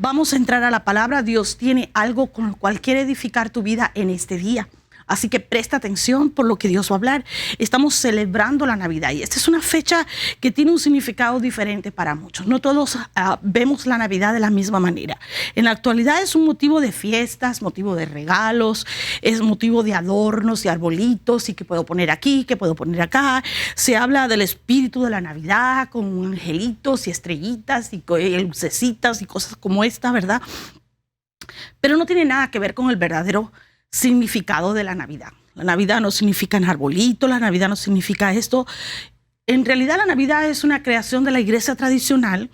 vamos a entrar a la palabra. Dios tiene algo con lo cual quiere edificar tu vida en este día. Así que presta atención por lo que Dios va a hablar. Estamos celebrando la Navidad y esta es una fecha que tiene un significado diferente para muchos. No todos vemos la Navidad de la misma manera. En la actualidad es un motivo de fiestas, motivo de regalos, es motivo de adornos y arbolitos y que puedo poner aquí, que puedo poner acá. Se habla del espíritu de la Navidad con angelitos y estrellitas y lucecitas y cosas como esta, ¿verdad? Pero no tiene nada que ver con el verdadero significado de la Navidad. La Navidad no significa un arbolito, la Navidad no significa esto. En realidad la Navidad es una creación de la iglesia tradicional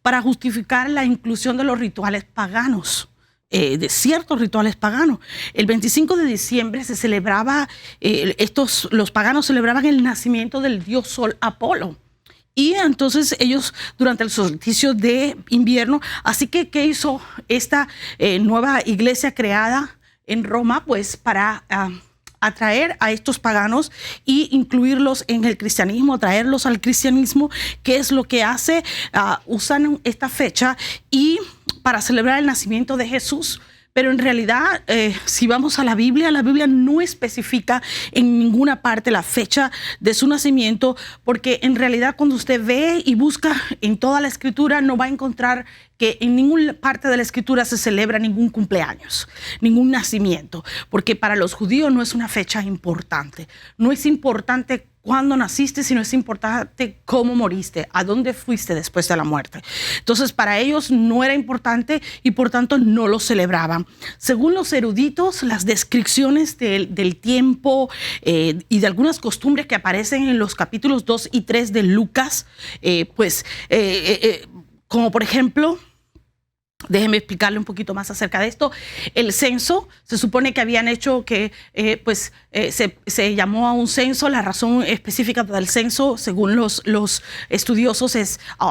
para justificar la inclusión de los rituales paganos, de ciertos rituales paganos. El 25 de diciembre se celebraba, los paganos celebraban el nacimiento del dios Sol Apolo. Y entonces ellos durante el solsticio de invierno, así que ¿qué hizo esta nueva iglesia creada en Roma? Pues para atraer a estos paganos e incluirlos en el cristianismo, atraerlos al cristianismo. ¿Qué es lo que hace? Usan esta fecha y para celebrar el nacimiento de Jesús. Pero en realidad, si vamos a la Biblia no especifica en ninguna parte la fecha de su nacimiento, porque en realidad cuando usted ve y busca en toda la Escritura, no va a encontrar que en ninguna parte de la Escritura se celebra ningún cumpleaños, ningún nacimiento, porque para los judíos no es una fecha importante. No es importante cuándo naciste, sino es importante cómo moriste, a dónde fuiste después de la muerte. Entonces, para ellos no era importante y por tanto no lo celebraban. Según los eruditos, las descripciones del tiempo y de algunas costumbres que aparecen en los capítulos 2 y 3 de Lucas, como por ejemplo, déjenme explicarle un poquito más acerca de esto. El censo, se supone que habían hecho que se llamó a un censo. La razón específica del censo, según los estudiosos,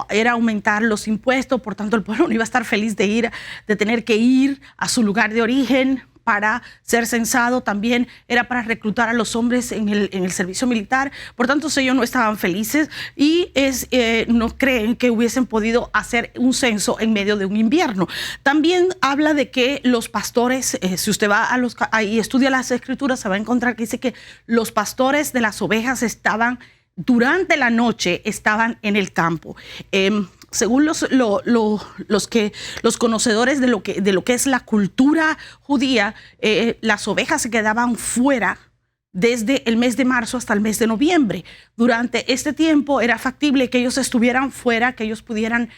era aumentar los impuestos. Por tanto, el pueblo no iba a estar feliz de tener que ir a su lugar de origen para ser censado. También era para reclutar a los hombres en el servicio militar. Por tanto, ellos no estaban felices y no creen que hubiesen podido hacer un censo en medio de un invierno. También habla de que los pastores, si usted va y estudia las Escrituras, se va a encontrar que dice que los pastores de las ovejas durante la noche estaban en el campo. Según los conocedores de lo que es la cultura judía, las ovejas se quedaban fuera desde el mes de marzo hasta el mes de noviembre. Durante este tiempo era factible que ellos estuvieran fuera, que ellos pudieran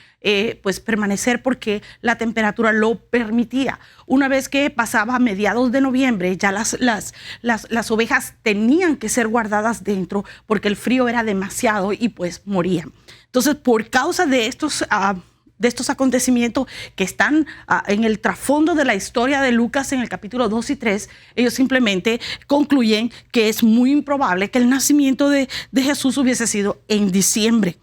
permanecer porque la temperatura lo permitía. Una vez que pasaba a mediados de noviembre, ya las ovejas tenían que ser guardadas dentro porque el frío era demasiado y pues morían. Entonces, por causa de estos acontecimientos que están en el trasfondo de la historia de Lucas en el capítulo 2 y 3, ellos simplemente concluyen que es muy improbable que el nacimiento de Jesús hubiese sido en diciembre.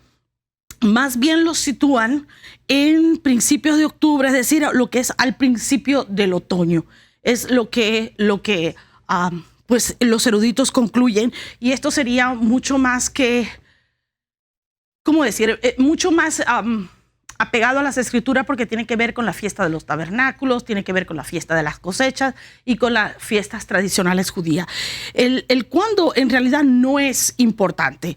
Más bien lo sitúan en principios de octubre, es decir, lo que es al principio del otoño. Es lo que los eruditos concluyen, y esto sería mucho más que, ¿cómo decir? Mucho más apegado a las Escrituras, porque tiene que ver con la fiesta de los tabernáculos, tiene que ver con la fiesta de las cosechas y con las fiestas tradicionales judías. El cuándo en realidad no es importante.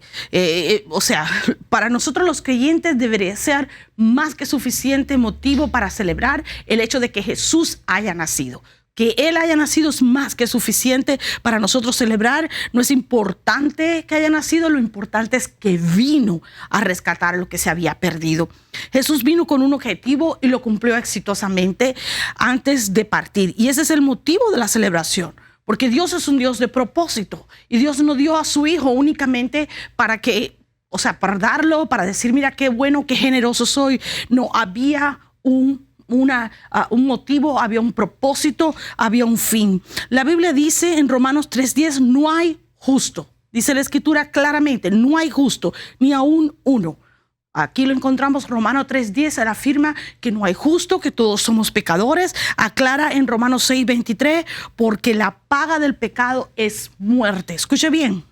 Para nosotros los creyentes debería ser más que suficiente motivo para celebrar el hecho de que Jesús haya nacido. Que Él haya nacido es más que suficiente para nosotros celebrar. No es importante que haya nacido, lo importante es que vino a rescatar lo que se había perdido. Jesús vino con un objetivo y lo cumplió exitosamente antes de partir. Y ese es el motivo de la celebración. Porque Dios es un Dios de propósito. Y Dios no dio a su Hijo únicamente para darlo, para decir, mira qué bueno, qué generoso soy. No, había un motivo, había un propósito, había un fin. La Biblia dice en Romanos 3:10, no hay justo. Dice la Escritura claramente, no hay justo, ni aún uno. Aquí lo encontramos, Romanos 3:10, él afirma que no hay justo, que todos somos pecadores. Aclara en Romanos 6:23, porque la paga del pecado es muerte. Escuche bien.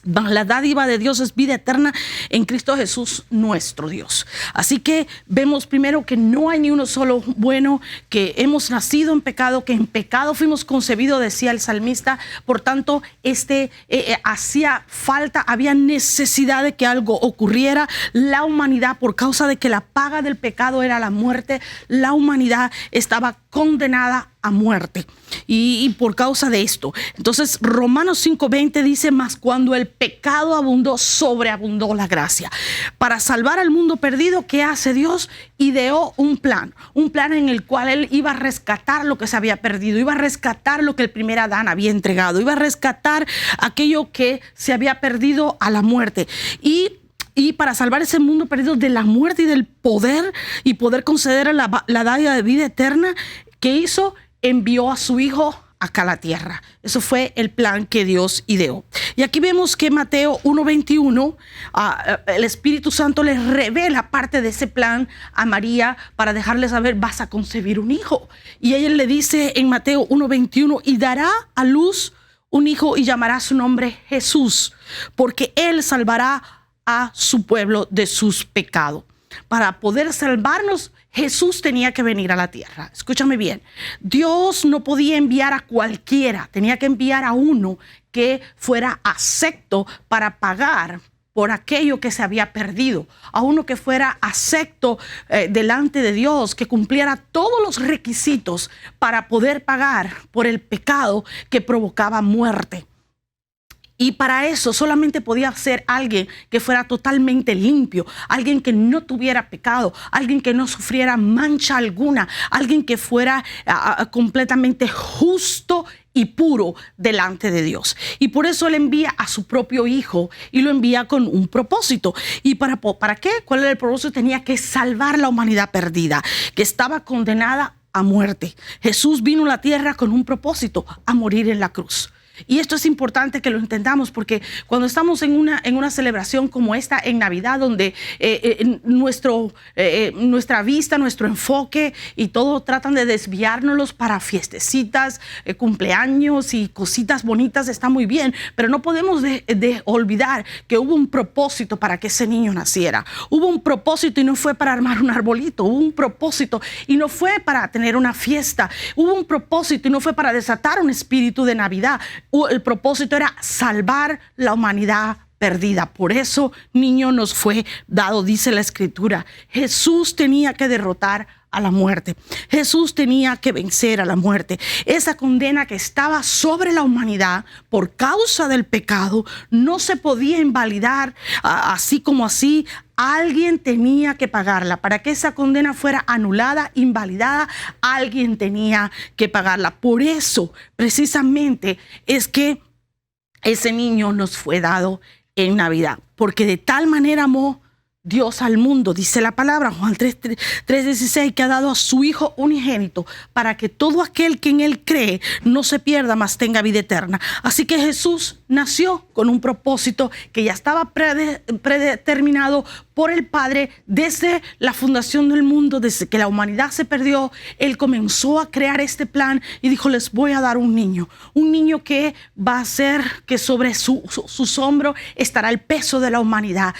La dádiva de Dios es vida eterna en Cristo Jesús, nuestro Dios. Así que vemos primero que no hay ni uno solo bueno, que hemos nacido en pecado, que en pecado fuimos concebidos, decía el salmista. Por tanto, hacía falta, había necesidad de que algo ocurriera. La humanidad, por causa de que la paga del pecado era la muerte, la humanidad estaba condenada a muerte. Y por causa de esto, entonces Romanos 5:20 dice: mas cuando el pecado abundó, sobreabundó la gracia. Para salvar al mundo perdido, ¿qué hace Dios? Ideó un plan en el cual Él iba a rescatar lo que se había perdido, iba a rescatar lo que el primer Adán había entregado, iba a rescatar aquello que se había perdido a la muerte. Y para salvar ese mundo perdido de la muerte y del poder, y poder conceder la dádiva de vida eterna, ¿qué hizo? Envió a su Hijo acá a la tierra. Eso fue el plan que Dios ideó. Y aquí vemos que Mateo 1:21, el Espíritu Santo les revela parte de ese plan a María para dejarle saber: vas a concebir un hijo. Y ella le dice en Mateo 1:21: y dará a luz un hijo y llamará su nombre Jesús, porque él salvará a su pueblo de sus pecados. Para poder salvarnos, Jesús tenía que venir a la tierra. Escúchame bien. Dios no podía enviar a cualquiera. Tenía que enviar a uno que fuera acepto para pagar por aquello que se había perdido. A uno que fuera acepto delante de Dios, que cumpliera todos los requisitos para poder pagar por el pecado que provocaba muerte. Y para eso solamente podía ser alguien que fuera totalmente limpio, alguien que no tuviera pecado, alguien que no sufriera mancha alguna, alguien que fuera completamente justo y puro delante de Dios. Y por eso Él envía a su propio Hijo, y lo envía con un propósito. ¿Y para qué? ¿Cuál era el propósito? Tenía que salvar la humanidad perdida, que estaba condenada a muerte. Jesús vino a la tierra con un propósito: a morir en la cruz. Y esto es importante que lo entendamos, porque cuando estamos en una celebración como esta en Navidad, donde nuestra vista, nuestro enfoque y todo tratan de desviárnoslos para fiestecitas, cumpleaños y cositas bonitas, está muy bien, pero no podemos de olvidar que hubo un propósito para que ese niño naciera. Hubo un propósito y no fue para armar un arbolito. Hubo un propósito y no fue para tener una fiesta. Hubo un propósito y no fue para desatar un espíritu de Navidad. El propósito era salvar la humanidad perdida. Por eso niño nos fue dado, dice la Escritura. Jesús tenía que derrotar a la muerte. Jesús tenía que vencer a la muerte. Esa condena que estaba sobre la humanidad por causa del pecado no se podía invalidar así como así. Alguien tenía que pagarla. Para que esa condena fuera anulada, invalidada, alguien tenía que pagarla. Por eso, precisamente, es que ese niño nos fue dado en Navidad. Porque de tal manera amó Dios al mundo, dice la palabra, Juan 3:16, que ha dado a su Hijo unigénito para que todo aquel que en Él cree no se pierda, mas tenga vida eterna. Así que Jesús nació con un propósito que ya estaba predeterminado por el Padre desde la fundación del mundo. Desde que la humanidad se perdió, Él comenzó a crear este plan y dijo: les voy a dar un niño que va a ser que sobre sus hombros estará el peso de la humanidad.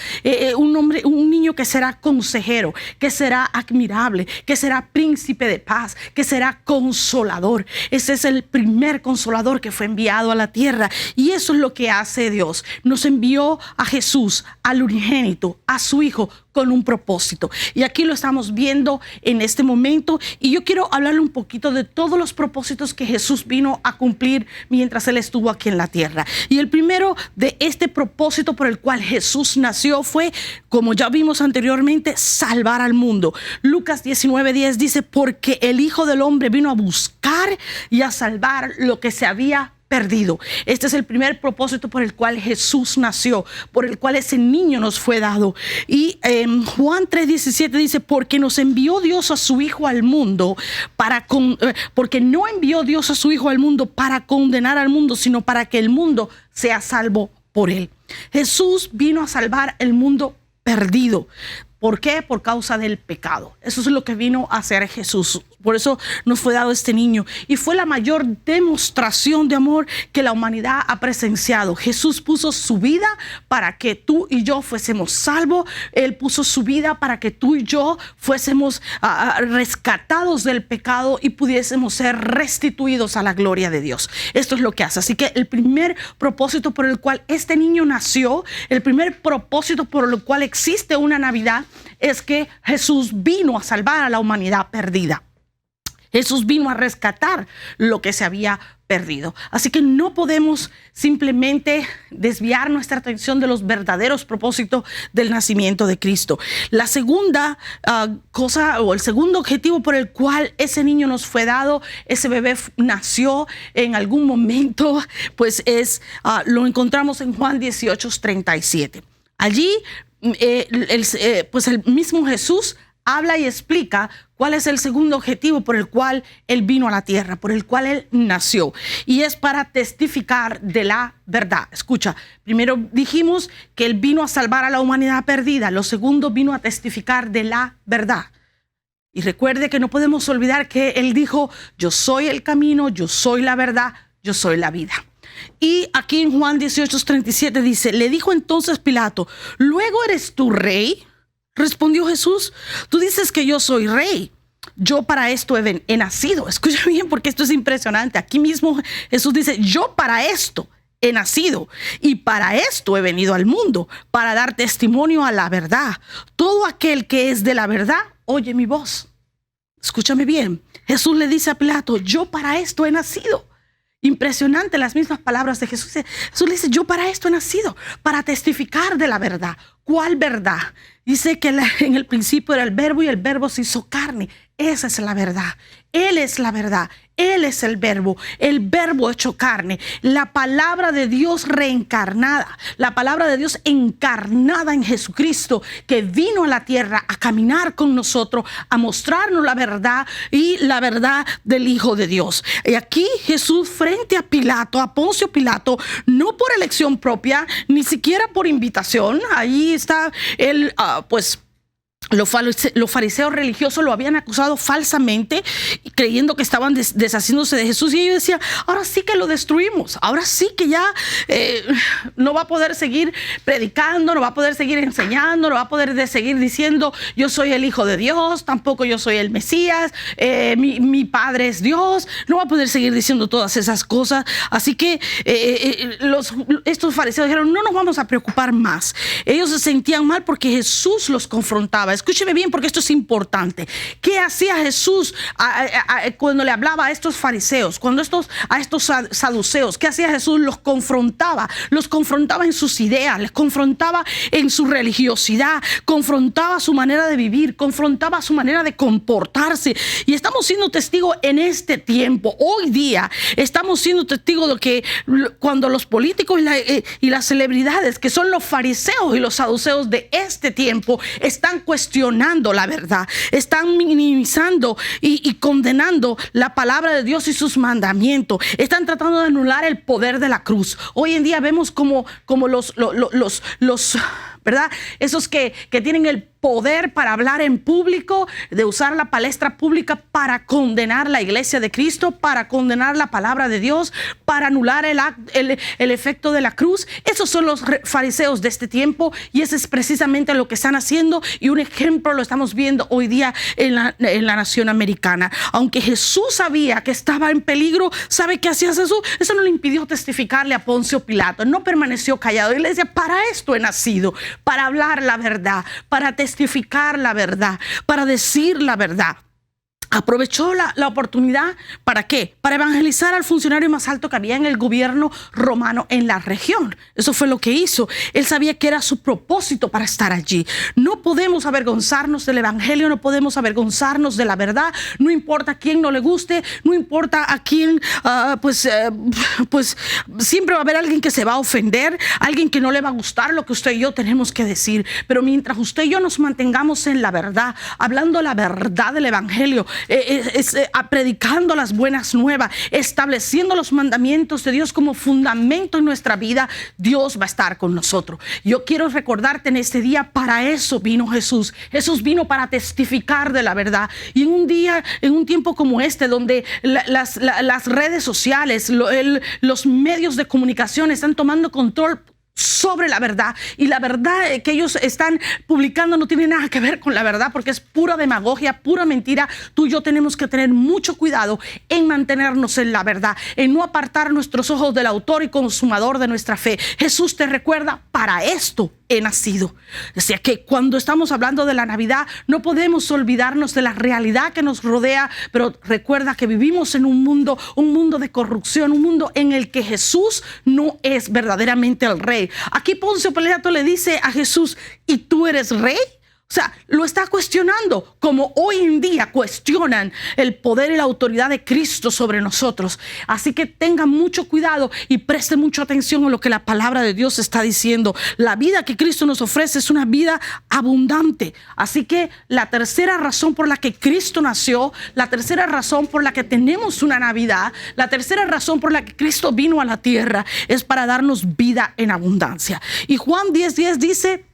Un niño que será consejero, que será admirable, que será príncipe de paz, que será consolador. Ese es el primer consolador que fue enviado a la tierra. Y eso es lo que hace Dios. Nos envió a Jesús, al unigénito, a su Hijo, con un propósito. Y aquí lo estamos viendo en este momento. Y yo quiero hablarle un poquito de todos los propósitos que Jesús vino a cumplir mientras Él estuvo aquí en la tierra. Y el primero de este propósito por el cual Jesús nació fue, como ya vimos anteriormente, salvar al mundo. Lucas 19:10 dice: porque el Hijo del Hombre vino a buscar y a salvar lo que se había perdido. Este es el primer propósito por el cual Jesús nació, por el cual ese niño nos fue dado. Y Juan 3:17 dice: porque nos envió Dios a su Hijo al mundo porque no envió Dios a su Hijo al mundo para condenar al mundo, sino para que el mundo sea salvo por Él. Jesús vino a salvar el mundo perdido. ¿Por qué? Por causa del pecado. Eso es lo que vino a hacer Jesús. Por eso nos fue dado este niño. Y fue la mayor demostración de amor que la humanidad ha presenciado. Jesús puso su vida para que tú y yo fuésemos salvos. Él puso su vida para que tú y yo fuésemos rescatados del pecado y pudiésemos ser restituidos a la gloria de Dios. Esto es lo que hace. Así que el primer propósito por el cual este niño nació, el primer propósito por el cual existe una Navidad, es que Jesús vino a salvar a la humanidad perdida. Jesús vino a rescatar lo que se había perdido. Así que no podemos simplemente desviar nuestra atención de los verdaderos propósitos del nacimiento de Cristo. La segunda cosa, o el segundo objetivo por el cual ese niño nos fue dado, ese bebé nació en algún momento, pues lo encontramos en Juan 18:37. Allí, pues el mismo Jesús habla y explica cuál es el segundo objetivo por el cual Él vino a la tierra, por el cual Él nació. Y es para testificar de la verdad. Escucha, primero dijimos que Él vino a salvar a la humanidad perdida. Lo segundo, vino a testificar de la verdad. Y recuerde que no podemos olvidar que Él dijo, yo soy el camino, yo soy la verdad, yo soy la vida. Y aquí en Juan 18:37 dice, le dijo entonces Pilato, ¿luego eres tú rey? Respondió Jesús, tú dices que yo soy rey. Yo para esto he nacido. Escucha bien porque esto es impresionante. Aquí mismo Jesús dice, yo para esto he nacido y para esto he venido al mundo, para dar testimonio a la verdad. Todo aquel que es de la verdad, oye mi voz. Escúchame bien. Jesús le dice a Pilato, yo para esto he nacido. Impresionante las mismas palabras de Jesús. Jesús le dice, yo para esto he nacido, para testificar de la verdad. ¿Cuál verdad? Dice que en el principio era el verbo y el verbo se hizo carne. Esa es la verdad. Él es la verdad. Él es el verbo hecho carne, la palabra de Dios reencarnada, la palabra de Dios encarnada en Jesucristo, que vino a la tierra a caminar con nosotros, a mostrarnos la verdad y la verdad del Hijo de Dios. Y aquí Jesús frente a Pilato, a Poncio Pilato, no por elección propia, ni siquiera por invitación. Ahí está él, pues los fariseos religiosos lo habían acusado falsamente, creyendo que estaban deshaciéndose de Jesús. Y ellos decían, ahora sí que lo destruimos. Ahora sí que ya no va a poder seguir predicando, no va a poder seguir enseñando, no va a poder seguir diciendo, yo soy el Hijo de Dios, tampoco yo soy el Mesías, mi Padre es Dios. No va a poder seguir diciendo todas esas cosas. Así que estos fariseos dijeron, no nos vamos a preocupar más. Ellos se sentían mal porque Jesús los confrontaba. Escúcheme bien porque esto es importante. ¿Qué hacía Jesús cuando le hablaba a estos fariseos, a estos saduceos? ¿Qué hacía Jesús? Los confrontaba en sus ideas, les confrontaba en su religiosidad, confrontaba su manera de vivir, confrontaba su manera de comportarse. Y estamos siendo testigos en este tiempo. Hoy día estamos siendo testigos de que cuando los políticos y las celebridades, que son los fariseos y los saduceos de este tiempo, están cuestionando la verdad, están minimizando y condenando la palabra de Dios y sus mandamientos, están tratando de anular el poder de la cruz. Hoy en día vemos como los ¿verdad? Esos que tienen el poder para hablar en público, de usar la palestra pública para condenar la iglesia de Cristo, para condenar la palabra de Dios, para anular el efecto de la cruz. Esos son los fariseos de este tiempo y ese es precisamente lo que están haciendo, y un ejemplo lo estamos viendo hoy día en la nación americana. Aunque Jesús sabía que estaba en peligro, ¿sabe qué hacía Jesús? Eso no le impidió testificarle a Poncio Pilato, no permaneció callado. Él le decía, para esto he nacido, para hablar la verdad, para testificar la verdad, para decir la verdad. Aprovechó la oportunidad, ¿para qué? Para evangelizar al funcionario más alto que había en el gobierno romano en la región. Eso fue lo que hizo. Él sabía que era su propósito para estar allí. No podemos avergonzarnos del evangelio, no podemos avergonzarnos de la verdad. No importa a quién no le guste, no importa a quién, pues siempre va a haber alguien que se va a ofender, alguien que no le va a gustar lo que usted y yo tenemos que decir. Pero mientras usted y yo nos mantengamos en la verdad, hablando la verdad del evangelio, predicando las buenas nuevas, estableciendo los mandamientos de Dios como fundamento en nuestra vida, Dios va a estar con nosotros. Yo quiero recordarte en este día, para eso vino Jesús. Jesús vino para testificar de la verdad. Y en un tiempo como este, donde las redes sociales, los medios de comunicación están tomando control sobre la verdad, y la verdad que ellos están publicando no tiene nada que ver con la verdad, porque es pura demagogia, pura mentira. Tú y yo tenemos que tener mucho cuidado en mantenernos en la verdad, en no apartar nuestros ojos del autor y consumador de nuestra fe. Jesús te recuerda, para esto he nacido. O sea que cuando estamos hablando de la Navidad, no podemos olvidarnos de la realidad que nos rodea, pero recuerda que vivimos en un mundo de corrupción, un mundo en el que Jesús no es verdaderamente el rey. Aquí Poncio Pilato le dice a Jesús, ¿y tú eres rey? O sea, lo está cuestionando, como hoy en día cuestionan el poder y la autoridad de Cristo sobre nosotros. Así que tengan mucho cuidado y presten mucha atención a lo que la palabra de Dios está diciendo. La vida que Cristo nos ofrece es una vida abundante. Así que la tercera razón por la que Cristo nació, la tercera razón por la que tenemos una Navidad, la tercera razón por la que Cristo vino a la tierra es para darnos vida en abundancia. Y Juan 10:10 dice: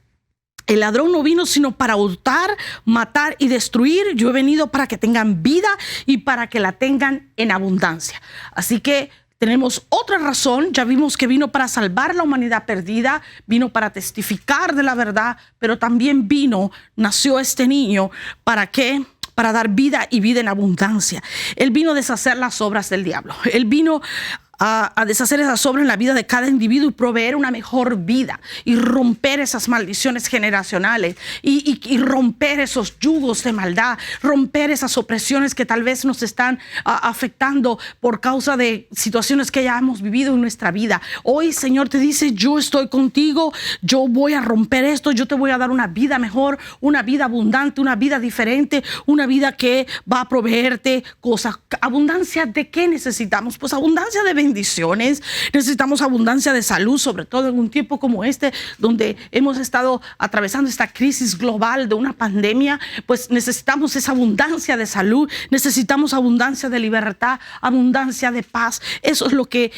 el ladrón no vino sino para hurtar, matar y destruir. Yo he venido para que tengan vida y para que la tengan en abundancia. Así que tenemos otra razón. Ya vimos que vino para salvar la humanidad perdida, vino para testificar de la verdad, pero también nació este niño. ¿Para qué? Para dar vida y vida en abundancia. Él vino a deshacer las obras del diablo. Él vino a deshacer esas obras en la vida de cada individuo y proveer una mejor vida y romper esas maldiciones generacionales y romper esos yugos de maldad, romper esas opresiones que tal vez nos están afectando por causa de situaciones que ya hemos vivido en nuestra vida. Hoy, Señor, te dice: yo estoy contigo, yo voy a romper esto, yo te voy a dar una vida mejor, una vida abundante, una vida diferente, una vida que va a proveerte cosas. ¿Abundancia de qué necesitamos? Pues abundancia de bendiciones. Necesitamos abundancia de salud, sobre todo en un tiempo como este, donde hemos estado atravesando esta crisis global de una pandemia. Pues necesitamos esa abundancia de salud, necesitamos abundancia de libertad, abundancia de paz. Eso es lo que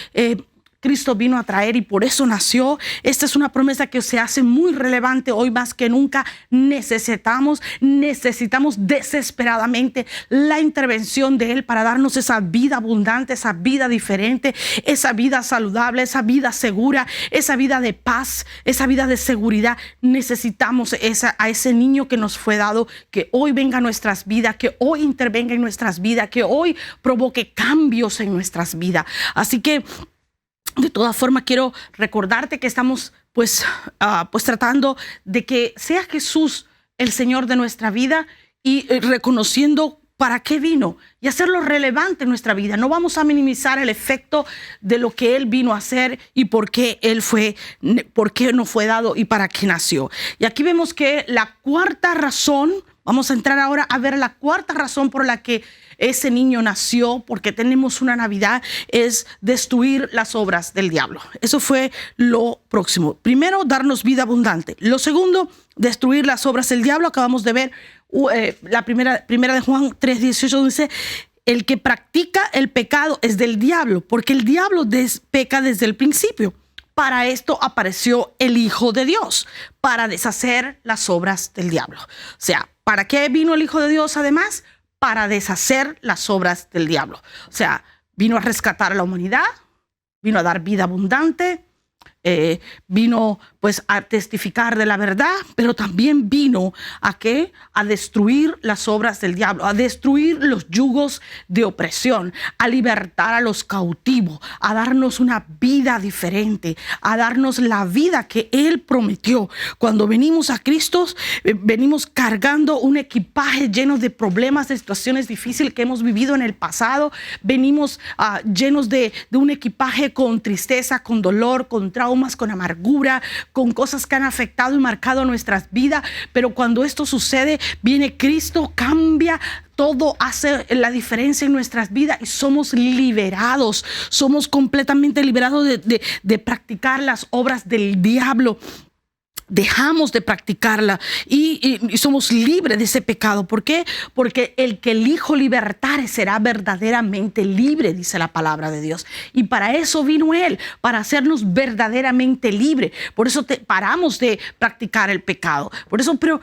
Cristo vino a traer y por eso nació. Esta es una promesa que se hace muy relevante hoy más que nunca. Necesitamos desesperadamente la intervención de Él para darnos esa vida abundante, esa vida diferente, esa vida saludable, esa vida segura, esa vida de paz, esa vida de seguridad. Necesitamos a ese niño que nos fue dado, que hoy venga a nuestras vidas, que hoy intervenga en nuestras vidas, que hoy provoque cambios en nuestras vidas. Así que de todas formas, quiero recordarte que estamos pues tratando de que sea Jesús el Señor de nuestra vida y reconociendo para qué vino y hacerlo relevante en nuestra vida. No vamos a minimizar el efecto de lo que Él vino a hacer y por qué no fue dado y para qué nació. Y aquí vemos que la cuarta razón, vamos a entrar ahora a ver la cuarta razón por la que ese niño nació, porque tenemos una Navidad, es destruir las obras del diablo. Eso fue lo próximo. Primero, darnos vida abundante. Lo segundo, destruir las obras del diablo. Acabamos de ver la primera de Juan 3:18, dice: el que practica el pecado es del diablo, porque el diablo peca desde el principio. Para esto apareció el Hijo de Dios, para deshacer las obras del diablo. O sea, ¿para qué vino el Hijo de Dios además? Para deshacer las obras del diablo. O sea, vino a rescatar a la humanidad, vino a dar vida abundante, vino pues a testificar de la verdad, pero también vino a ¿qué? A destruir las obras del diablo, a destruir los yugos de opresión, a libertar a los cautivos, a darnos una vida diferente, a darnos la vida que Él prometió. Cuando venimos a Cristo, venimos cargando un equipaje lleno de problemas, de situaciones difíciles que hemos vivido en el pasado. Venimos llenos de un equipaje con tristeza, con dolor, con traumas, con amargura, con cosas que han afectado y marcado nuestras vidas. Pero cuando esto sucede, viene Cristo, cambia todo, hace la diferencia en nuestras vidas y somos liberados. Somos completamente liberados de practicar las obras del diablo. dejamos de practicarla y somos libres de ese pecado. ¿Por qué? Porque el que el Hijo libertare será verdaderamente libre, dice la palabra de Dios. Y para eso vino Él, para hacernos verdaderamente libres. Por eso paramos de practicar el pecado. Por eso, pero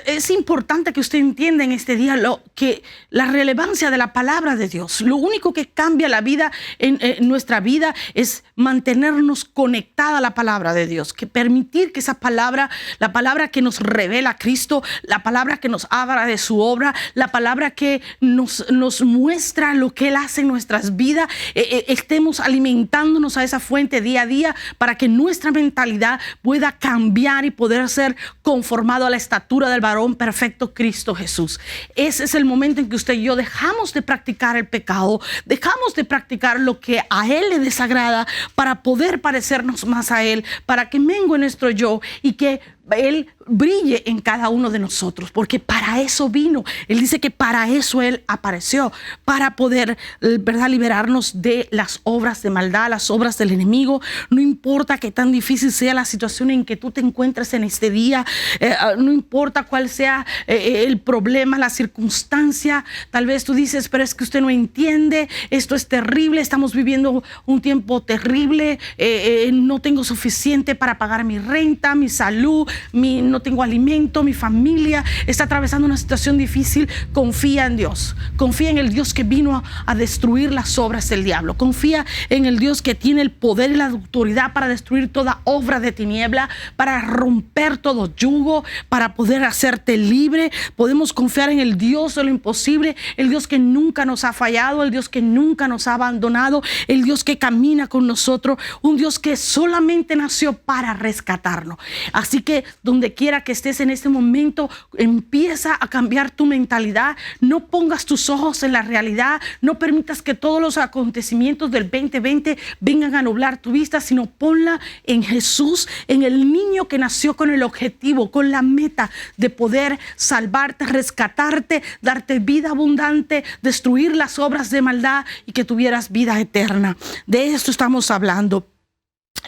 es importante que usted entienda en este día que la relevancia de la palabra de Dios. Lo único que cambia la vida en nuestra vida es mantenernos conectada a la palabra de Dios, que permitir que esa palabra, la palabra que nos revela a Cristo, la palabra que nos habla de su obra, la palabra que nos muestra lo que Él hace en nuestras vidas, estemos alimentándonos a esa fuente día a día para que nuestra mentalidad pueda cambiar y poder ser conformado a la estatura del varón perfecto, Cristo Jesús. Ese es el momento en que usted y yo dejamos de practicar el pecado, dejamos de practicar lo que a Él le desagrada para poder parecernos más a Él, para que mengue nuestro yo y que Él brille en cada uno de nosotros, porque para eso vino. Él dice que para eso Él apareció, para poder, ¿verdad?, liberarnos de las obras de maldad, las obras del enemigo. No importa qué tan difícil sea la situación en que tú te encuentres en este día, no importa cuál sea el problema, la circunstancia. Tal vez tú dices, pero es que usted no entiende, esto es terrible, estamos viviendo un tiempo terrible, no tengo suficiente para pagar mi renta, mi salud, no tengo alimento, mi familia está atravesando una situación difícil. Confía en Dios, confía en el Dios que vino a destruir las obras del diablo, confía en el Dios que tiene el poder y la autoridad para destruir toda obra de tiniebla, para romper todo yugo, para poder hacerte libre. Podemos confiar en el Dios de lo imposible, el Dios que nunca nos ha fallado, el Dios que nunca nos ha abandonado, el Dios que camina con nosotros, un Dios que solamente nació para rescatarnos. Así que donde quiera que estés en este momento, empieza a cambiar tu mentalidad. No pongas tus ojos en la realidad, no permitas que todos los acontecimientos del 2020 vengan a nublar tu vista, sino ponla en Jesús, en el niño que nació con el objetivo, con la meta de poder salvarte, rescatarte, darte vida abundante, destruir las obras de maldad y que tuvieras vida eterna. De esto estamos hablando.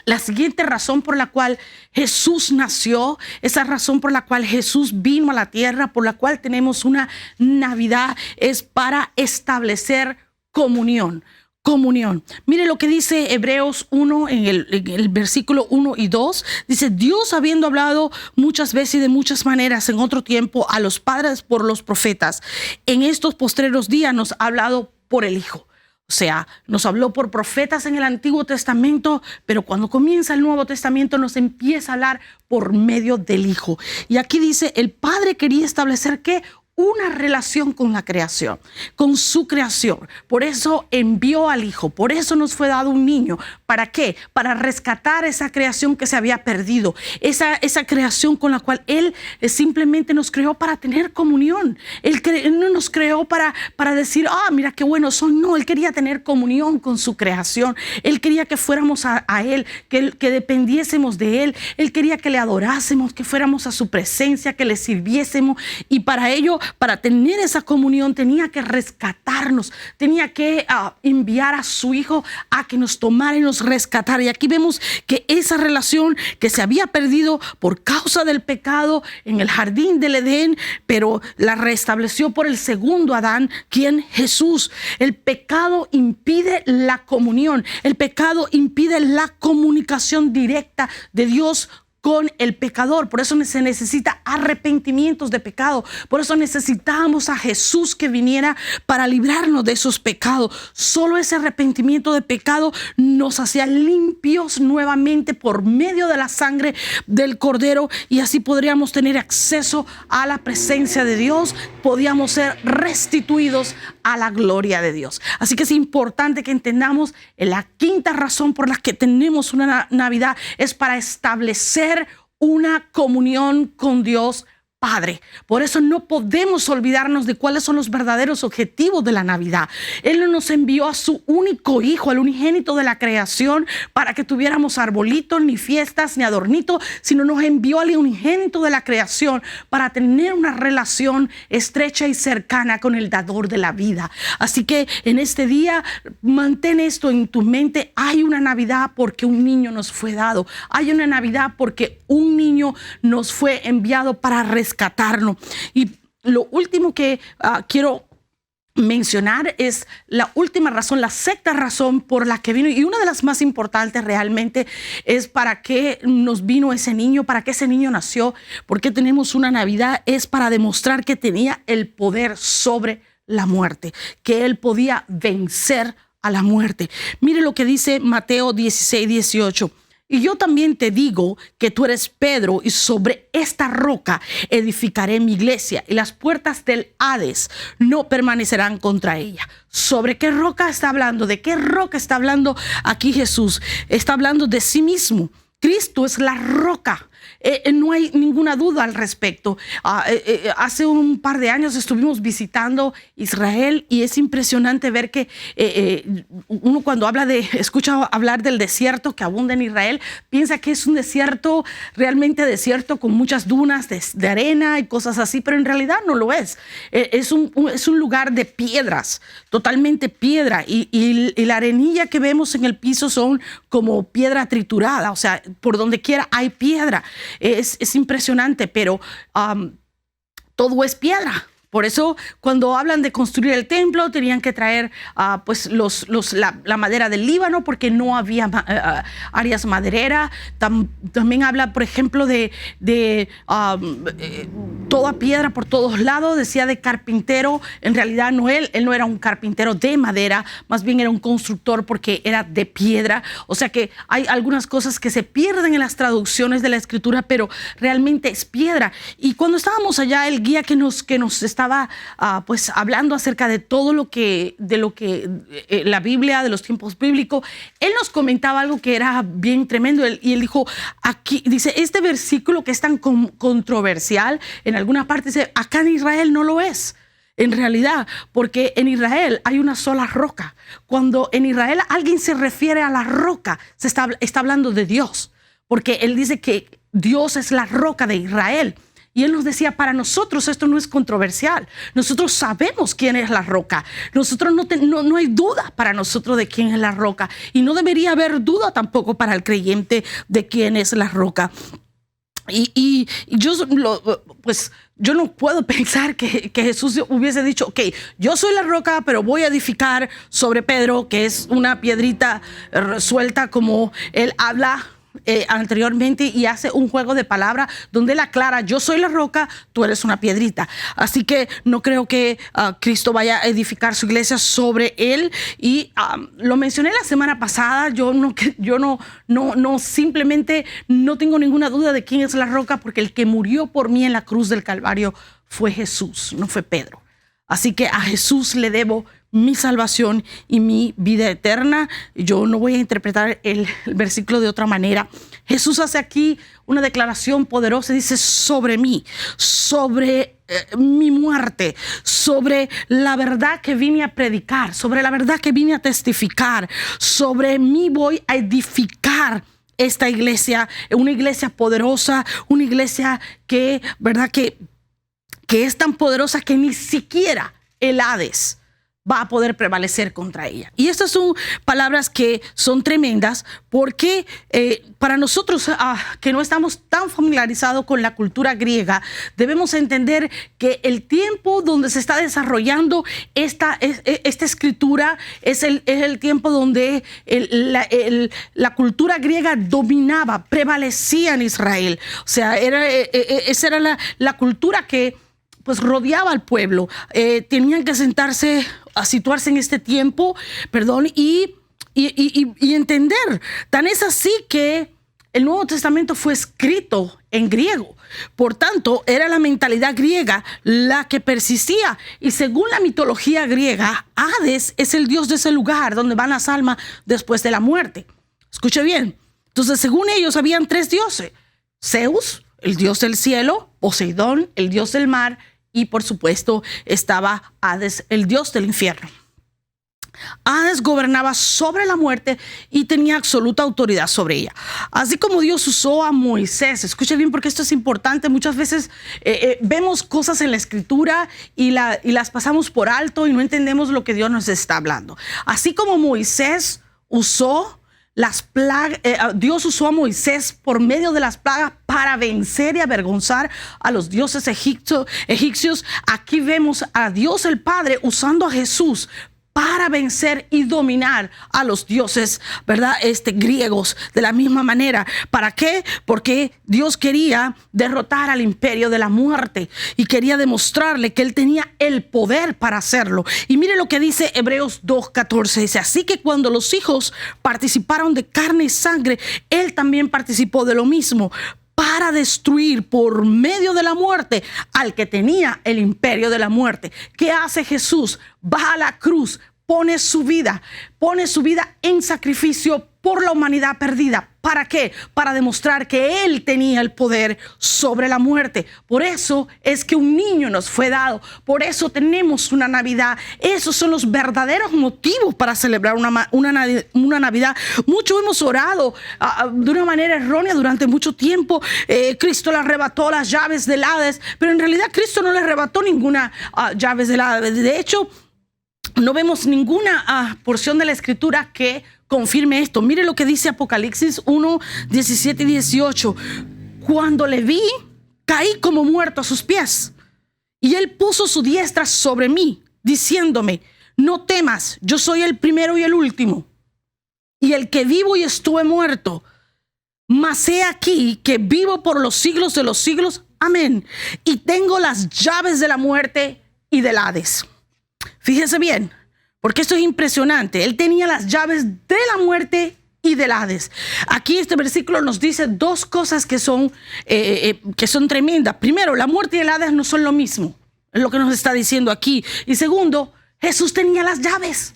La siguiente razón por la cual Jesús nació, esa razón por la cual Jesús vino a la tierra, por la cual tenemos una Navidad, es para establecer comunión. Comunión. Mire lo que dice Hebreos 1 en el versículo 1 y 2. Dice: Dios, habiendo hablado muchas veces y de muchas maneras en otro tiempo a los padres por los profetas, en estos postreros días nos ha hablado por el Hijo. O sea, nos habló por profetas en el Antiguo Testamento, pero cuando comienza el Nuevo Testamento nos empieza a hablar por medio del Hijo. Y aquí dice, el Padre quería establecer ¿qué? Una relación con la creación, con su creación. Por eso envió al Hijo, por eso nos fue dado un niño. ¿Para qué? Para rescatar esa creación que se había perdido, esa creación con la cual Él simplemente nos creó para tener comunión. Él no nos creó para decir, mira qué buenos son. No, Él quería tener comunión con su creación. Él quería que fuéramos a Él, que dependiésemos de Él. Él quería que le adorásemos, que fuéramos a su presencia, que le sirviésemos. Y para ello, para tener esa comunión, tenía que rescatarnos, tenía que enviar a su Hijo a que nos tomara y nos rescatara. Y aquí vemos que esa relación que se había perdido por causa del pecado en el jardín del Edén, pero la restableció por el segundo Adán, quien Jesús. El pecado impide la comunión, el pecado impide la comunicación directa de Dios con el pecador. Por eso se necesita arrepentimientos de pecado. Por eso necesitamos a Jesús que viniera para librarnos de esos pecados. Solo ese arrepentimiento de pecado nos hacía limpios nuevamente por medio de la sangre del Cordero, y así podríamos tener acceso a la presencia de Dios. Podíamos ser restituidos a la gloria de Dios. Así que es importante que entendamos la quinta razón por la que tenemos una Navidad es para establecer una comunión con Dios Padre. Por eso no podemos olvidarnos de cuáles son los verdaderos objetivos de la Navidad. Él no nos envió a su único hijo, al unigénito de la creación, para que tuviéramos arbolitos, ni fiestas, ni adornitos, sino nos envió al unigénito de la creación para tener una relación estrecha y cercana con el dador de la vida. Así que en este día, mantén esto en tu mente. Hay una Navidad porque un niño nos fue dado. Hay una Navidad porque un niño nos fue enviado para rescatarnos. Y lo último que quiero mencionar es la última razón, la sexta razón por la que vino, y una de las más importantes realmente es para qué nos vino ese niño, para qué ese niño nació, por qué tenemos una Navidad. Es para demostrar que tenía el poder sobre la muerte, que él podía vencer a la muerte. Mire lo que dice Mateo 16:18. Y yo también te digo que tú eres Pedro, y sobre esta roca edificaré mi iglesia, y las puertas del Hades no permanecerán contra ella. ¿Sobre qué roca está hablando? ¿De qué roca está hablando aquí Jesús? Está hablando de sí mismo. Cristo es la roca. No hay ninguna duda al respecto. Hace un par de años estuvimos visitando Israel, y es impresionante ver que uno cuando escucha hablar del desierto que abunda en Israel, piensa que es un desierto, realmente desierto, con muchas dunas de arena y cosas así, pero en realidad no lo es. Es un lugar de piedras, totalmente piedra, y la arenilla que vemos en el piso son como piedra triturada, o sea, por donde quiera hay piedra. Es impresionante, pero todo es piedra. Por eso, cuando hablan de construir el templo, tenían que traer pues la madera del Líbano, porque no había áreas madereras. También habla, por ejemplo, de toda piedra por todos lados. Decía de carpintero. En realidad, él no era un carpintero de madera, más bien era un constructor, porque era de piedra. O sea que hay algunas cosas que se pierden en las traducciones de la escritura, pero realmente es piedra. Y cuando estábamos allá, el guía que nos estaba pues hablando acerca de todo lo que la Biblia, de los tiempos bíblicos, él nos comentaba algo que era bien tremendo. Y él dijo, aquí dice, este versículo que es tan controversial, en alguna parte dice, acá en Israel no lo es. En realidad, porque en Israel hay una sola roca. Cuando en Israel alguien se refiere a la roca, está hablando de Dios, porque él dice que Dios es la roca de Israel. Y él nos decía, para nosotros esto no es controversial. Nosotros sabemos quién es la roca. Nosotros no hay duda para nosotros de quién es la roca. Y no debería haber duda tampoco para el creyente de quién es la roca. Y yo no puedo pensar que Jesús hubiese dicho, ok, yo soy la roca, pero voy a edificar sobre Pedro, que es una piedrita suelta, como él habla anteriormente, y hace un juego de palabras donde él aclara, yo soy la roca, tú eres una piedrita. Así que no creo que Cristo vaya a edificar su iglesia sobre él. Y lo mencioné la semana pasada, yo simplemente no tengo ninguna duda de quién es la roca, porque el que murió por mí en la cruz del Calvario fue Jesús, no fue Pedro. Así que a Jesús le debo mi salvación y mi vida eterna. Yo no voy a interpretar el versículo de otra manera. Jesús hace aquí una declaración poderosa. Dice, sobre mí, sobre mi muerte, sobre la verdad que vine a predicar, sobre la verdad que vine a testificar. Sobre mí voy a edificar esta iglesia, una iglesia poderosa, una iglesia que, ¿verdad?, que es tan poderosa que ni siquiera el Hades va a poder prevalecer contra ella. Y estas son palabras que son tremendas, porque para nosotros que no estamos tan familiarizados con la cultura griega, debemos entender que el tiempo donde se está desarrollando esta escritura es el tiempo donde la cultura griega dominaba, prevalecía en Israel. O sea, esa era la cultura que pues rodeaba al pueblo. Tenían que sentarse a situarse en este tiempo, y entender. Tan es así que el Nuevo Testamento fue escrito en griego. Por tanto, era la mentalidad griega la que persistía. Y según la mitología griega, Hades es el dios de ese lugar donde van las almas después de la muerte. Escuche bien. Entonces, según ellos, habían tres dioses. Zeus, el dios del cielo, Poseidón, el dios del mar, y por supuesto estaba Hades, el dios del infierno. Hades gobernaba sobre la muerte y tenía absoluta autoridad sobre ella. Así como Dios usó a Moisés, escuche bien porque esto es importante, muchas veces vemos cosas en la escritura y las pasamos por alto y no entendemos lo que Dios nos está hablando. Así como Moisés usó las plagas, Dios usó a Moisés por medio de las plagas para vencer y avergonzar a los dioses egipcios. Aquí vemos a Dios el Padre usando a Jesús para vencer y dominar a los dioses, ¿verdad? Griegos de la misma manera. ¿Para qué? Porque Dios quería derrotar al imperio de la muerte y quería demostrarle que él tenía el poder para hacerlo. Y mire lo que dice Hebreos 2:14. Dice, así que cuando los hijos participaron de carne y sangre, él también participó de lo mismo, para destruir por medio de la muerte al que tenía el imperio de la muerte. ¿Qué hace Jesús? Va a la cruz, pone su vida en sacrificio por la humanidad perdida. ¿Para qué? Para demostrar que él tenía el poder sobre la muerte. Por eso es que un niño nos fue dado. Por eso tenemos una Navidad. Esos son los verdaderos motivos para celebrar una Navidad. Mucho hemos orado de una manera errónea durante mucho tiempo. Cristo le arrebató las llaves del Hades, pero en realidad Cristo no le arrebató ninguna llaves del Hades. De hecho, no vemos ninguna porción de la escritura que confirme esto. Mire lo que dice Apocalipsis 1, 17 y 18. Cuando le vi, caí como muerto a sus pies. Y él puso su diestra sobre mí, diciéndome, no temas, yo soy el primero y el último, y el que vivo y estuve muerto. Mas he aquí que vivo por los siglos de los siglos. Amén. Y tengo las llaves de la muerte y del Hades. Fíjese bien, porque esto es impresionante. Él tenía las llaves de la muerte y del Hades. Aquí este versículo nos dice dos cosas que son tremendas. Primero, la muerte y el Hades no son lo mismo. Es lo que nos está diciendo aquí. Y segundo, Jesús tenía las llaves.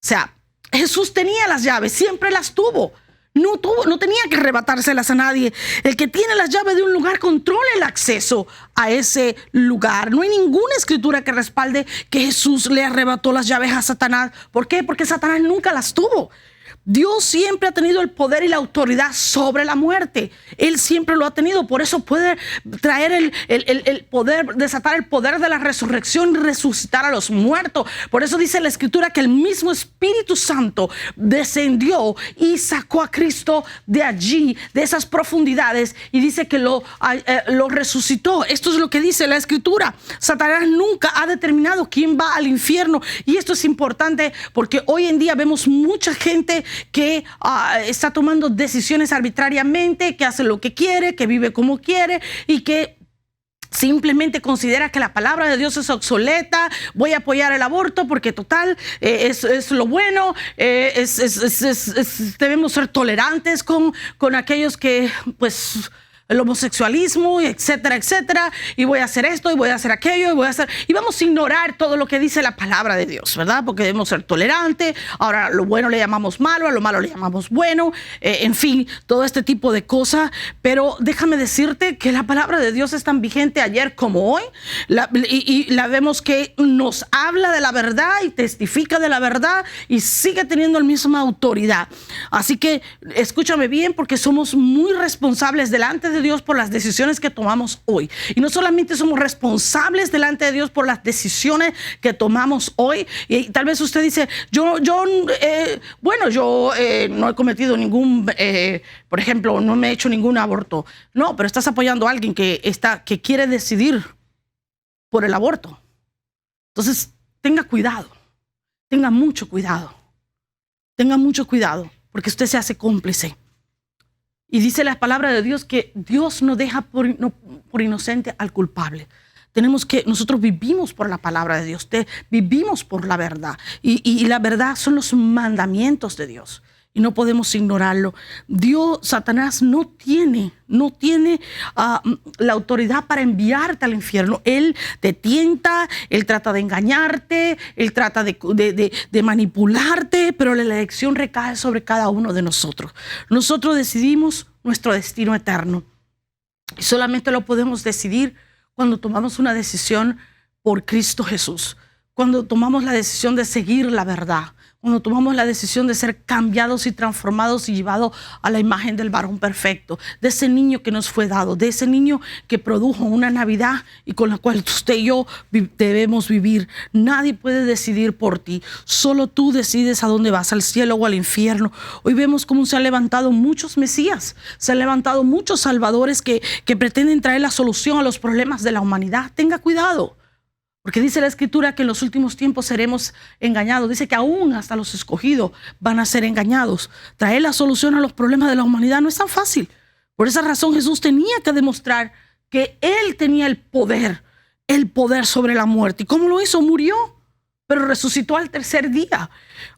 O sea, Jesús tenía las llaves, siempre las tuvo. No tenía que arrebatárselas a nadie. El que tiene las llaves de un lugar controla el acceso a ese lugar. No hay ninguna escritura que respalde que Jesús le arrebató las llaves a Satanás. ¿Por qué? Porque Satanás nunca las tuvo. Dios siempre ha tenido el poder y la autoridad sobre la muerte. Él siempre lo ha tenido. Por eso puede traer el poder, desatar el poder de la resurrección y resucitar a los muertos. Por eso dice la escritura que el mismo Espíritu Santo descendió y sacó a Cristo de allí, de esas profundidades, y dice que lo resucitó. Esto es lo que dice la escritura. Satanás nunca ha determinado quién va al infierno. Y esto es importante porque hoy en día vemos mucha gente que está tomando decisiones arbitrariamente, que hace lo que quiere, que vive como quiere y que simplemente considera que la palabra de Dios es obsoleta. Voy a apoyar el aborto porque total es lo bueno. Debemos ser tolerantes con aquellos que pues el homosexualismo, etcétera, etcétera, y voy a hacer esto y voy a hacer aquello y vamos a ignorar todo lo que dice la palabra de Dios, ¿verdad? Porque debemos ser tolerantes. Ahora lo bueno le llamamos malo, a lo malo le llamamos bueno, en fin, todo este tipo de cosas. Pero déjame decirte que la palabra de Dios es tan vigente ayer como hoy, y la vemos que nos habla de la verdad y testifica de la verdad y sigue teniendo la misma autoridad. Así que escúchame bien, porque somos muy responsables delante de Dios por las decisiones que tomamos hoy. Y no solamente somos responsables delante de Dios por las decisiones que tomamos hoy. Y tal vez usted dice, yo no he cometido ningún, por ejemplo, no me he hecho ningún aborto. No, pero estás apoyando a alguien que quiere decidir por el aborto. Entonces, tenga cuidado, tenga mucho cuidado, porque usted se hace cómplice. Y dice la palabra de Dios que Dios no deja por inocente al culpable. Nosotros vivimos por la palabra de Dios, vivimos por la verdad. Y la verdad son los mandamientos de Dios. Y no podemos ignorarlo. Satanás no tiene la autoridad para enviarte al infierno. Él te tienta, él trata de engañarte, él trata de manipularte, pero la elección recae sobre cada uno de nosotros. Nosotros decidimos nuestro destino eterno. Y solamente lo podemos decidir cuando tomamos una decisión por Cristo Jesús, cuando tomamos la decisión de seguir la verdad, cuando tomamos la decisión de ser cambiados y transformados y llevados a la imagen del varón perfecto, de ese niño que nos fue dado, de ese niño que produjo una Navidad y con la cual usted y yo debemos vivir. Nadie puede decidir por ti, solo tú decides a dónde vas, al cielo o al infierno. Hoy vemos cómo se han levantado muchos mesías, se han levantado muchos salvadores que pretenden traer la solución a los problemas de la humanidad. Tenga cuidado. Porque dice la Escritura que en los últimos tiempos seremos engañados. Dice que aún hasta los escogidos van a ser engañados. Traer la solución a los problemas de la humanidad no es tan fácil. Por esa razón Jesús tenía que demostrar que Él tenía el poder sobre la muerte. ¿Y cómo lo hizo? Murió, pero resucitó al tercer día.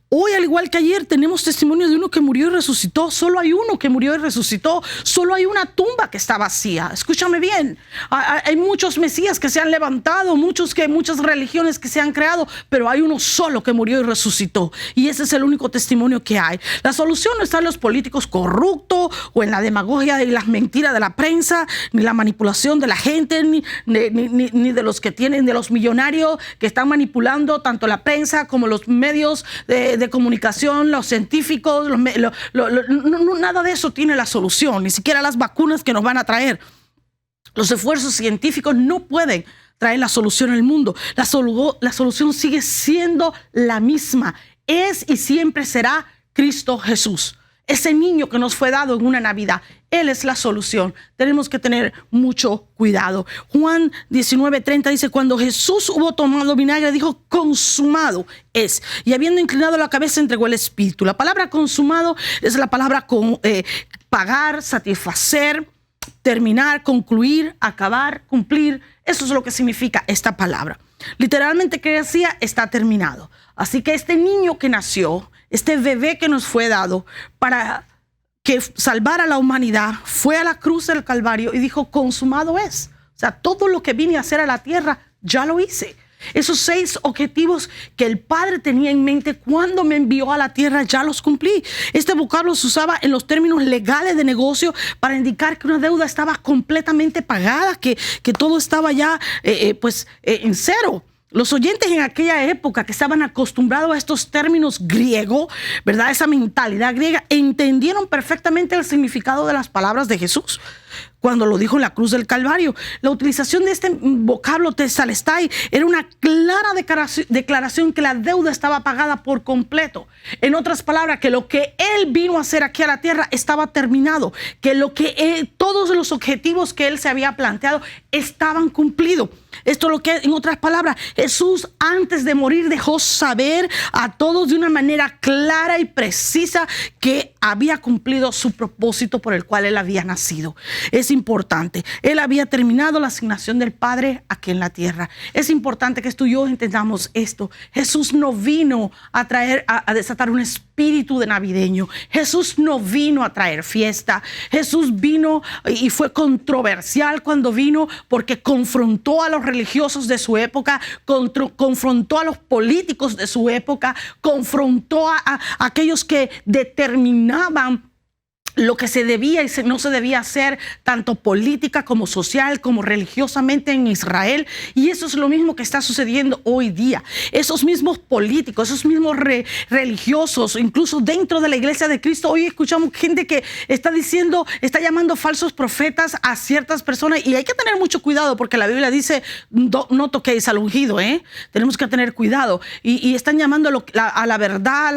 Hoy, al igual que ayer, tenemos testimonio de uno que murió y resucitó. Solo hay uno que murió y resucitó. Solo hay una tumba que está vacía. Escúchame bien. Hay muchos mesías que se han levantado, muchas religiones que se han creado, pero hay uno solo que murió y resucitó. Y ese es el único testimonio que hay. La solución no está en los políticos corruptos o en la demagogia y las mentiras de la prensa, ni la manipulación de la gente, ni de los que tienen, de los millonarios que están manipulando tanto la prensa como los medios de comunicación, los científicos, nada de eso tiene la solución, ni siquiera las vacunas que nos van a traer. Los esfuerzos científicos no pueden traer la solución al mundo. La solución sigue siendo la misma. Es y siempre será Cristo Jesús. Ese niño que nos fue dado en una Navidad, Él es la solución. Tenemos que tener mucho cuidado. Juan 19:30 dice, cuando Jesús hubo tomado vinagre, dijo, consumado es. Y habiendo inclinado la cabeza, entregó el Espíritu. La palabra consumado es la palabra pagar, satisfacer, terminar, concluir, acabar, cumplir. Eso es lo que significa esta palabra. Literalmente, ¿qué decía? Está terminado. Así que este niño que nació, este bebé que nos fue dado para que salvara a la humanidad, fue a la cruz del Calvario y dijo, consumado es. O sea, todo lo que vine a hacer a la tierra, ya lo hice. Esos 6 objetivos que el Padre tenía en mente cuando me envió a la tierra, ya los cumplí. Este vocablo se usaba en los términos legales de negocio para indicar que una deuda estaba completamente pagada, que todo estaba ya en cero. Los oyentes en aquella época que estaban acostumbrados a estos términos griegos, ¿verdad? Esa mentalidad griega, entendieron perfectamente el significado de las palabras de Jesús cuando lo dijo en la cruz del Calvario. La utilización de este vocablo tesalestai era una clara declaración que la deuda estaba pagada por completo. En otras palabras, que lo que Él vino a hacer aquí a la tierra estaba terminado, que todos los objetivos que Él se había planteado estaban cumplidos. Esto es lo que, en otras palabras, Jesús antes de morir dejó saber a todos de una manera clara y precisa que había cumplido su propósito por el cual Él había nacido. Es importante. Él había terminado la asignación del Padre aquí en la tierra. Es importante que tú y yo entendamos esto. Jesús no vino a desatar un espíritu de navideño. Jesús no vino a traer fiesta. Jesús vino y fue controversial cuando vino porque confrontó a los religiosos de su época, confrontó a los políticos de su época, confrontó a aquellos que determinaban lo que se debía y no se debía hacer, tanto política como social, como religiosamente en Israel. Y eso es lo mismo que está sucediendo hoy día. Esos mismos políticos, esos mismos religiosos, incluso dentro de la iglesia de Cristo, hoy escuchamos gente que está llamando falsos profetas a ciertas personas. Y hay que tener mucho cuidado porque la Biblia dice, no toquéis al ungido, Tenemos que tener cuidado. Y están llamando a la verdad,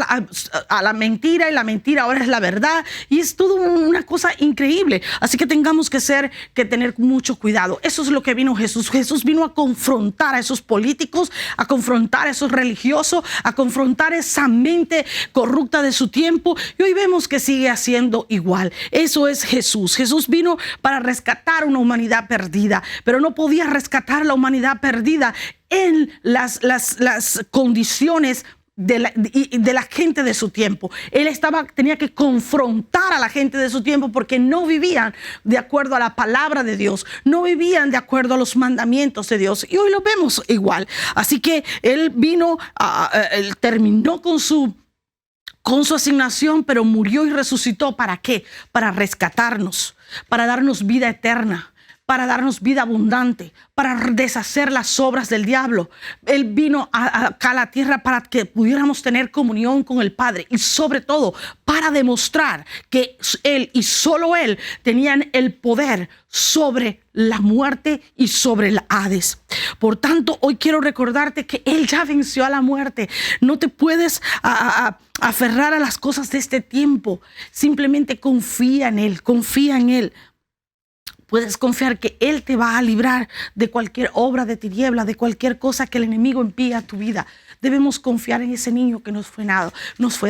a la mentira, y la mentira ahora es la verdad. Y es todo una cosa increíble. Así que tengamos que tener mucho cuidado. Eso es lo que vino Jesús. Jesús vino a confrontar a esos políticos, a confrontar a esos religiosos, a confrontar esa mente corrupta de su tiempo. Y hoy vemos que sigue haciendo igual. Eso es Jesús. Jesús vino para rescatar una humanidad perdida, pero no podía rescatar la humanidad perdida en las condiciones de la gente de su tiempo. Él tenía que confrontar a la gente de su tiempo porque no vivían de acuerdo a la palabra de Dios, no vivían de acuerdo a los mandamientos de Dios, y hoy lo vemos igual. Así que Él él terminó con su asignación, pero murió y resucitó. ¿Para qué? Para rescatarnos, para darnos vida eterna, para darnos vida abundante, para deshacer las obras del diablo. Él vino acá a la tierra para que pudiéramos tener comunión con el Padre y sobre todo para demostrar que Él y solo Él tenían el poder sobre la muerte y sobre el Hades. Por tanto, hoy quiero recordarte que Él ya venció a la muerte. No te puedes aferrar a las cosas de este tiempo. Simplemente confía en Él, confía en Él. Puedes confiar que Él te va a librar de cualquier obra de tiniebla, de cualquier cosa que el enemigo envíe a tu vida. Debemos confiar en ese niño que nos fue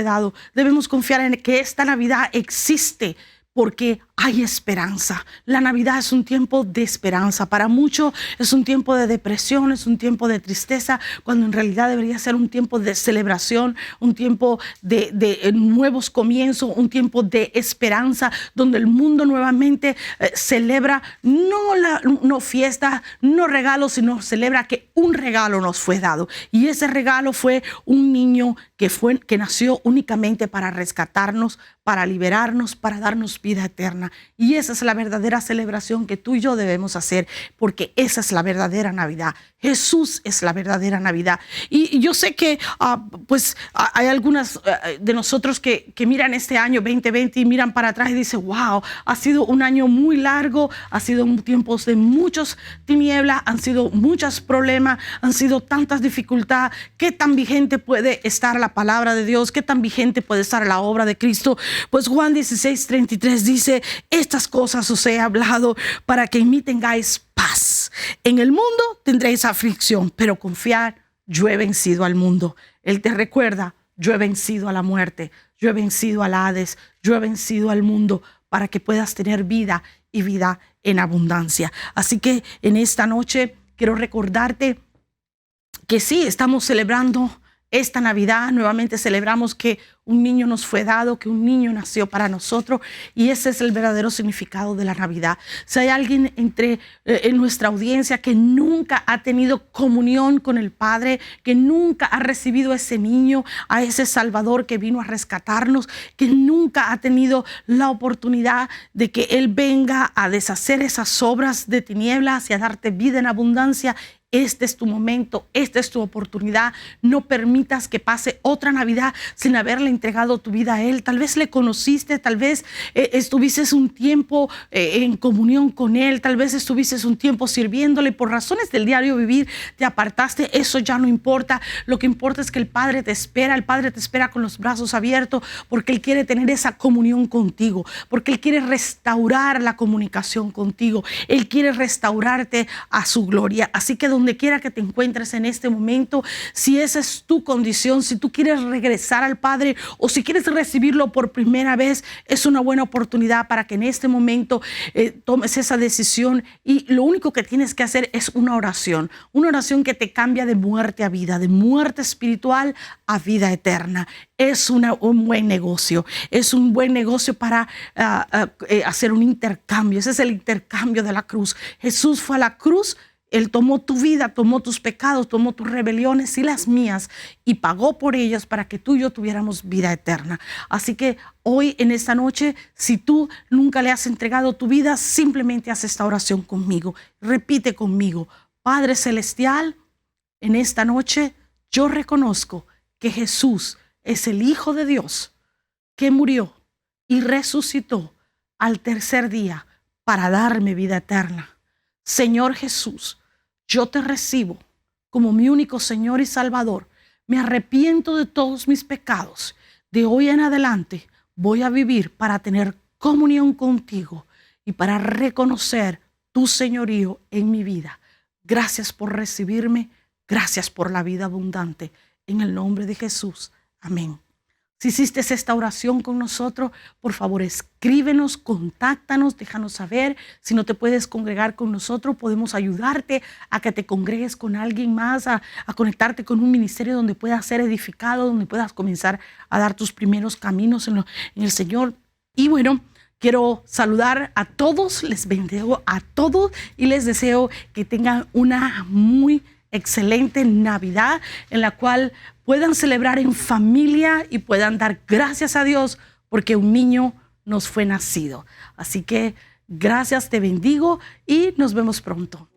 dado. Debemos confiar en que esta Navidad existe porque hay esperanza. La Navidad es un tiempo de esperanza. Para muchos es un tiempo de depresión, es un tiempo de tristeza, cuando en realidad debería ser un tiempo de celebración, un tiempo de nuevos comienzos, un tiempo de esperanza, donde el mundo nuevamente celebra no fiesta, no regalos, sino celebra que un regalo nos fue dado. Y ese regalo fue un niño que nació únicamente para rescatarnos, para liberarnos, para darnos vida eterna. Y esa es la verdadera celebración que tú y yo debemos hacer, porque esa es la verdadera Navidad. Jesús es la verdadera Navidad. Y yo sé que hay algunas de nosotros que miran este año 2020 y miran para atrás y dicen, wow, ha sido un año muy largo, ha sido tiempos de muchos tinieblas, han sido muchos problemas, han sido tantas dificultades. ¿Qué tan vigente puede estar la palabra de Dios? ¿Qué tan vigente puede estar la obra de Cristo? Pues Juan 16:33 dice, estas cosas os he hablado para que en mí tengáis paz. En el mundo tendréis aflicción, pero confiad, yo he vencido al mundo. Él te recuerda, yo he vencido a la muerte, yo he vencido al Hades, yo he vencido al mundo, para que puedas tener vida y vida en abundancia. Así que en esta noche quiero recordarte que sí, estamos celebrando esta Navidad. Nuevamente celebramos que un niño nos fue dado, que un niño nació para nosotros, y ese es el verdadero significado de la Navidad. Si hay alguien en nuestra audiencia que nunca ha tenido comunión con el Padre, que nunca ha recibido a ese niño, a ese Salvador que vino a rescatarnos, que nunca ha tenido la oportunidad de que Él venga a deshacer esas obras de tinieblas y a darte vida en abundancia, este es tu momento, esta es tu oportunidad. No permitas que pase otra Navidad sin haberle entregado tu vida a Él. Tal vez le conociste, tal vez estuviste un tiempo en comunión con Él, tal vez estuviste un tiempo sirviéndole. Por razones del diario vivir te apartaste, eso ya no importa. Lo que importa es que el Padre te espera con los brazos abiertos, porque Él quiere tener esa comunión contigo, porque Él quiere restaurar la comunicación contigo. Él quiere restaurarte a su gloria. Así que donde quiera que te encuentres en este momento, si esa es tu condición, si tú quieres regresar al Padre o si quieres recibirlo por primera vez, es una buena oportunidad para que en este momento tomes esa decisión. Y lo único que tienes que hacer es una oración que te cambia de muerte a vida, de muerte espiritual a vida eterna. Es un buen negocio, es un buen negocio para hacer un intercambio. Ese es el intercambio de la cruz. Jesús fue a la cruz. Él tomó tu vida, tomó tus pecados, tomó tus rebeliones y las mías y pagó por ellas para que tú y yo tuviéramos vida eterna. Así que hoy, en esta noche, si tú nunca le has entregado tu vida, simplemente haz esta oración conmigo. Repite conmigo: Padre Celestial, en esta noche yo reconozco que Jesús es el Hijo de Dios que murió y resucitó al tercer día para darme vida eterna. Señor Jesús, yo te recibo como mi único Señor y Salvador. Me arrepiento de todos mis pecados. De hoy en adelante voy a vivir para tener comunión contigo y para reconocer tu señorío en mi vida. Gracias por recibirme. Gracias por la vida abundante. En el nombre de Jesús. Amén. Si hiciste esta oración con nosotros, por favor escríbenos, contáctanos, déjanos saber. Si no te puedes congregar con nosotros, podemos ayudarte a que te congregues con alguien más, a conectarte con un ministerio donde puedas ser edificado, donde puedas comenzar a dar tus primeros caminos en el Señor. Y bueno, quiero saludar a todos, les bendigo a todos y les deseo que tengan una muy excelente Navidad en la cual puedan celebrar en familia y puedan dar gracias a Dios porque un niño nos fue nacido. Así que Gracias, te bendigo y nos vemos pronto.